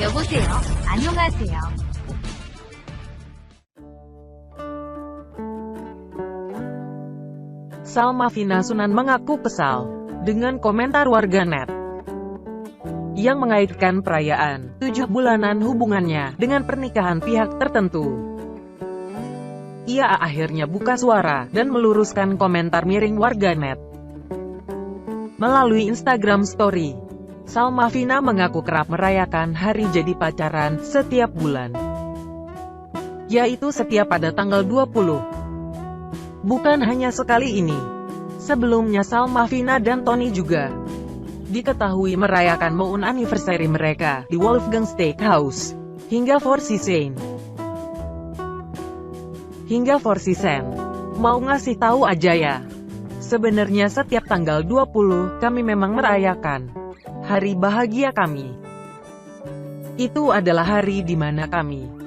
여보세요? 안녕하세요. Salma Sunan mengaku kesal dengan komentar warganet yang mengaitkan perayaan 7 bulanan hubungannya dengan pernikahan pihak tertentu. Ia akhirnya buka suara dan meluruskan komentar miring warganet. Melalui Instagram Story, Salma mengaku kerap merayakan hari jadi pacaran setiap bulan, yaitu setiap pada tanggal 20. Bukan hanya sekali ini. Sebelumnya Salma dan Tony juga diketahui merayakan moon anniversary mereka di Wolfgang Steakhouse hingga Four Seasons. Mau ngasih tahu aja ya. Sebenarnya setiap tanggal 20 kami memang merayakan hari bahagia kami. Itu adalah hari di mana kami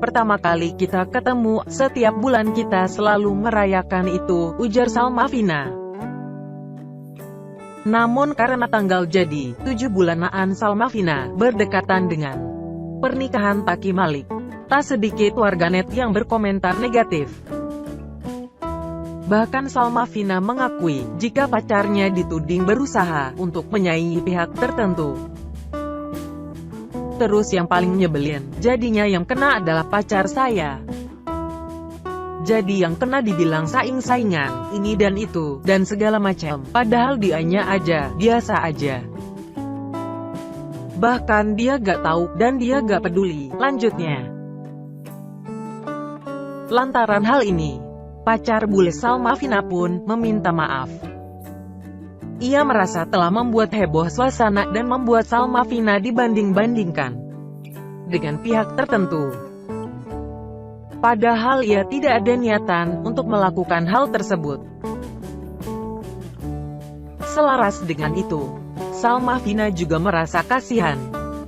pertama kali kita ketemu, setiap bulan kita selalu merayakan itu, ujar Salma. Namun karena tanggal jadi 7 bulanaan Salma berdekatan dengan pernikahan Taki Malik, tak sedikit warganet yang berkomentar negatif. Bahkan Salma mengakui jika pacarnya dituding berusaha untuk menyaingi pihak tertentu. Terus yang paling nyebelin, jadinya yang kena adalah pacar saya. Jadi yang kena dibilang saing-saingan, ini dan itu, dan segala macam. Padahal dianya aja, biasa aja. Bahkan dia gak tahu, dan dia gak peduli, lanjutnya. Lantaran hal ini, pacar bule Salma pun meminta maaf. Ia merasa telah membuat heboh suasana dan membuat Salma dibanding-bandingkan dengan pihak tertentu. Padahal ia tidak ada niatan untuk melakukan hal tersebut. Selaras dengan itu, Salma juga merasa kasihan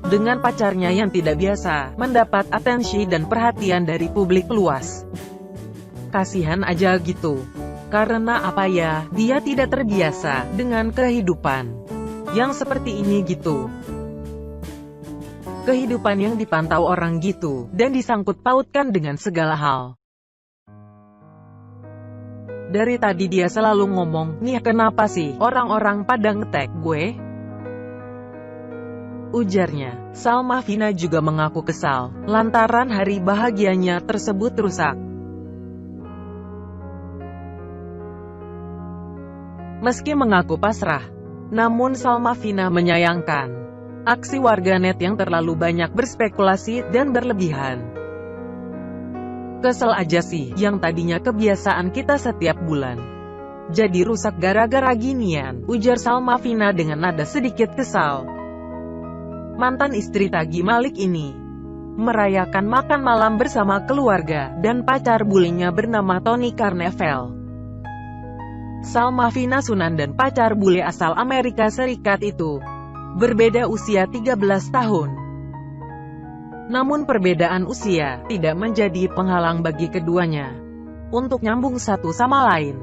dengan pacarnya yang tidak biasa mendapat atensi dan perhatian dari publik luas. Kasihan aja gitu. Karena apa ya, dia tidak terbiasa dengan kehidupan yang seperti ini gitu. Kehidupan yang dipantau orang gitu, dan disangkut pautkan dengan segala hal. Dari tadi dia selalu ngomong, nih kenapa sih orang-orang pada nge-tag gue? Ujarnya. Salma juga mengaku kesal, lantaran hari bahagianya tersebut rusak. Meski mengaku pasrah, namun Salma menyayangkan aksi warganet yang terlalu banyak berspekulasi dan berlebihan. Kesel aja sih, yang tadinya kebiasaan kita setiap bulan jadi rusak gara-gara ginian, ujar Salma dengan nada sedikit kesal. Mantan istri Taki Malik ini merayakan makan malam bersama keluarga dan pacar bulenya bernama Tony Carneval. Salma Sunan dan pacar bule asal Amerika Serikat itu berbeda usia 13 tahun. Namun perbedaan usia tidak menjadi penghalang bagi keduanya untuk nyambung satu sama lain.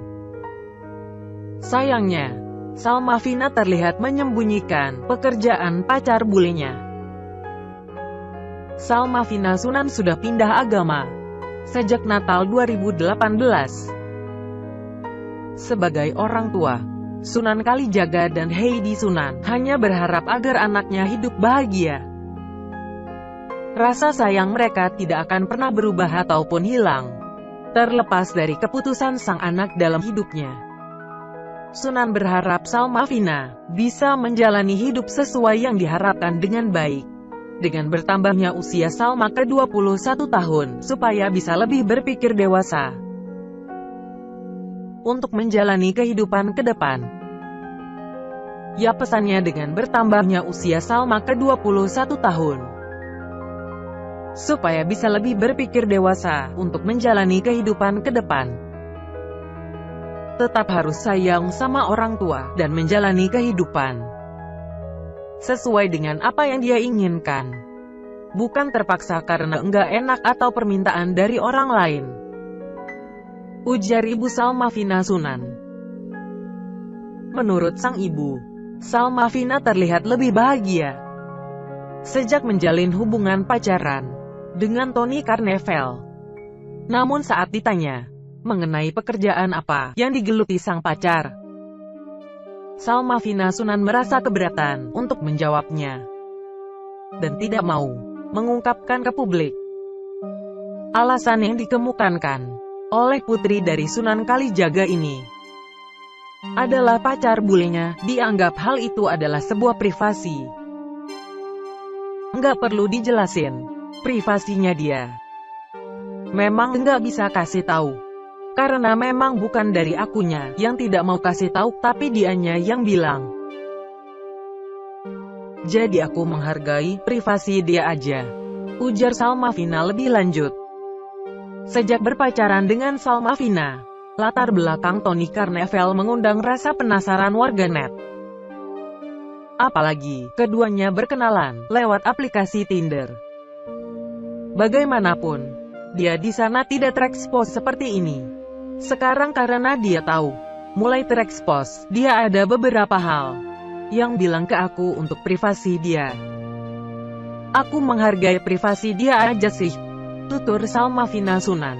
Sayangnya, Salma terlihat menyembunyikan pekerjaan pacar bulenya. Salma Sunan sudah pindah agama sejak Natal 2018. Sebagai orang tua, Sunan Kalijaga dan Heidi Sunan hanya berharap agar anaknya hidup bahagia. Rasa sayang mereka tidak akan pernah berubah ataupun hilang, terlepas dari keputusan sang anak dalam hidupnya. Sunan berharap Salma bisa menjalani hidup sesuai yang diharapkan dengan baik. Dengan bertambahnya usia Salma ke 21 tahun, supaya bisa lebih berpikir dewasa untuk menjalani kehidupan ke depan. Ya, pesannya dengan bertambahnya usia Salma ke 21 tahun, supaya bisa lebih berpikir dewasa untuk menjalani kehidupan ke depan. Tetap harus sayang sama orang tua dan menjalani kehidupan sesuai dengan apa yang dia inginkan, bukan terpaksa karena enggak enak atau permintaan dari orang lain, ujar ibu Salma Sunan. Menurut sang ibu, Salma terlihat lebih bahagia sejak menjalin hubungan pacaran dengan Tony Carnevale. Namun saat ditanya mengenai pekerjaan apa yang digeluti sang pacar, Salma Sunan merasa keberatan untuk menjawabnya dan tidak mau mengungkapkan ke publik. Alasan yang dikemukakan oleh putri dari Sunan Kalijaga ini adalah pacar bulenya dianggap hal itu adalah sebuah privasi. Nggak perlu dijelasin privasinya dia. Memang nggak bisa kasih tahu. Karena memang bukan dari akunya yang tidak mau kasih tahu, tapi dianya yang bilang. Jadi aku menghargai privasi dia aja, ujar Salma lebih lanjut. Sejak berpacaran dengan Salma, latar belakang Tony Carnevale mengundang rasa penasaran warganet. Apalagi, keduanya berkenalan lewat aplikasi Tinder. Bagaimanapun, dia di sana tidak terekspos seperti ini. Sekarang karena dia tahu, mulai terekspos, dia ada beberapa hal yang bilang ke aku untuk privasi dia. Aku menghargai privasi dia aja sih, tutur Salma Sunan.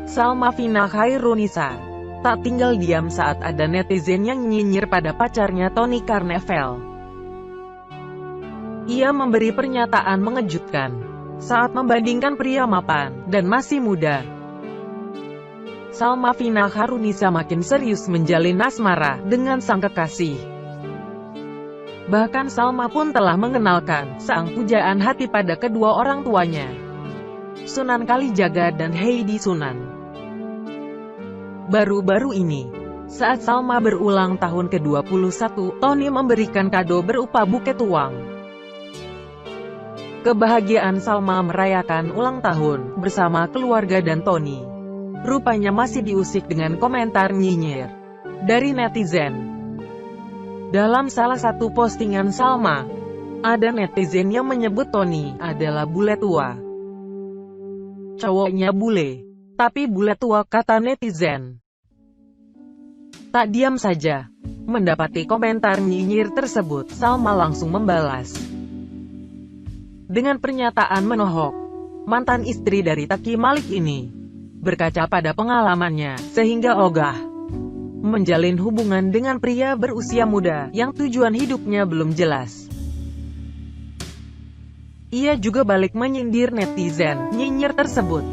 Salma Khairunisa tak tinggal diam saat ada netizen yang nyinyir pada pacarnya Tony Carnevale. Ia memberi pernyataan mengejutkan saat membandingkan pria mapan dan masih muda. Salma Khairunisa makin serius menjalin asmara dengan sang kekasih. Bahkan Salma pun telah mengenalkan sang pujaan hati pada kedua orang tuanya, Sunan Kalijaga dan Heidi Sunan. Baru-baru ini, saat Salma berulang tahun ke-21, Tony memberikan kado berupa buket uang. Kebahagiaan Salma merayakan ulang tahun bersama keluarga dan Tony rupanya masih diusik dengan komentar nyinyir dari netizen. Dalam salah satu postingan Salma, ada netizen yang menyebut Tony adalah bule tua. Cowoknya bule, tapi bule tua, kata netizen. Tak diam saja, mendapati komentar nyinyir tersebut, Salma langsung membalas dengan pernyataan menohok. Mantan istri dari Taki Malik ini berkaca pada pengalamannya, sehingga ogah menjalin hubungan dengan pria berusia muda yang tujuan hidupnya belum jelas. Ia juga balik menyindir netizen nyinyir tersebut.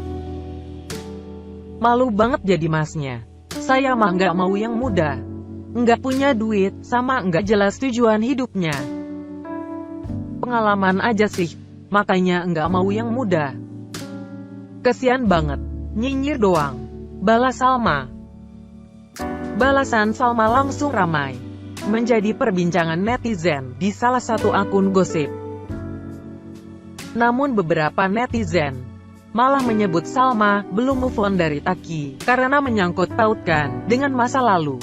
Malu banget jadi masnya. Saya mah nggak mau yang muda, nggak punya duit, sama nggak jelas tujuan hidupnya. Pengalaman aja sih, makanya nggak mau yang muda. Kesian banget, nyinyir doang, balas Salma. Balasan Salma langsung ramai menjadi perbincangan netizen di salah satu akun gosip. Namun beberapa netizen malah menyebut Salma belum move on dari Taki karena menyangkut pautkan dengan masa lalu.